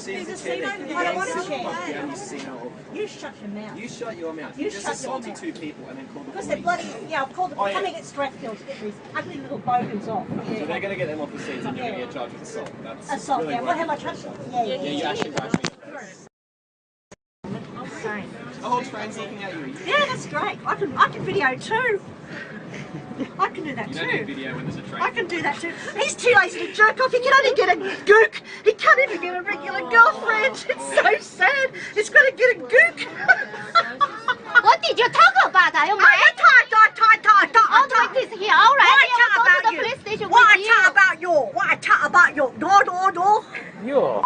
There's a seat over there. I don't want a chair. You shut your mouth. You shut your mouth. You just shut your assaulted mouth. 2 people and then called the Because police. they're bloody, yeah, I've called them, come and get stress pills, get these ugly little bogans off. So they're going to get them off the seats and you're going to get charged with assault. That's Assault, really yeah. What have I touched? Yeah, you actually crashed me. Same. The whole train's looking at you. Yeah, that's great. I can video too. I can do that You too. don't need video when there's a train. I can do that too. He's too lazy to jerk off. He can only get a gook. He can't even get a regular girlfriend. It's so sad. He's got to get a gook. What did you talk about? Are you mad? What This here, all right. I will go to the police station What with I talk about you? What I talk about you? No. You're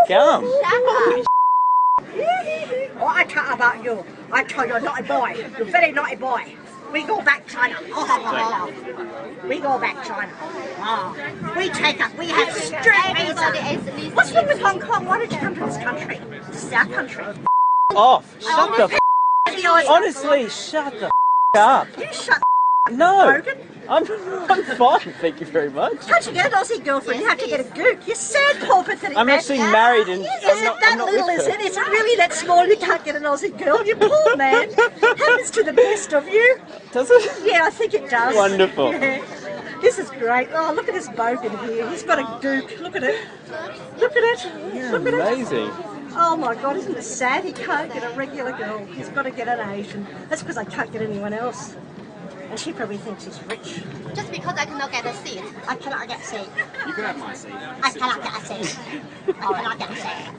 scum. What I talk about you? I tell you, naughty boy. You're a very naughty boy. We go back China. We go back China. We have strict visas. What's wrong with Hong Kong? Why did you come to this country? This is our country. Off. Shut the honestly, shut the up. You shut No. Logan. I'm fine, thank you very much. Can't you get an Aussie girlfriend? You have to get a gook. You're sad, poor pathetic I'm man. actually married and Is it that little, is it? Is it really that small you can't get an Aussie girl? You poor man. Happens to the best of you. Does it? Yeah, I think it does. Wonderful. Yeah. This is great. Oh, look at this bogan here. He's got a gook. Look at it. Look at it. You're Look at amazing. it. Oh my God, isn't it sad? He can't get a regular girl. He's got to get an Asian. That's because I can't get anyone else. And she probably thinks he's rich. Just because I cannot get a seat. I cannot get a seat. You can have my seat. I cannot get a seat. I cannot get a seat.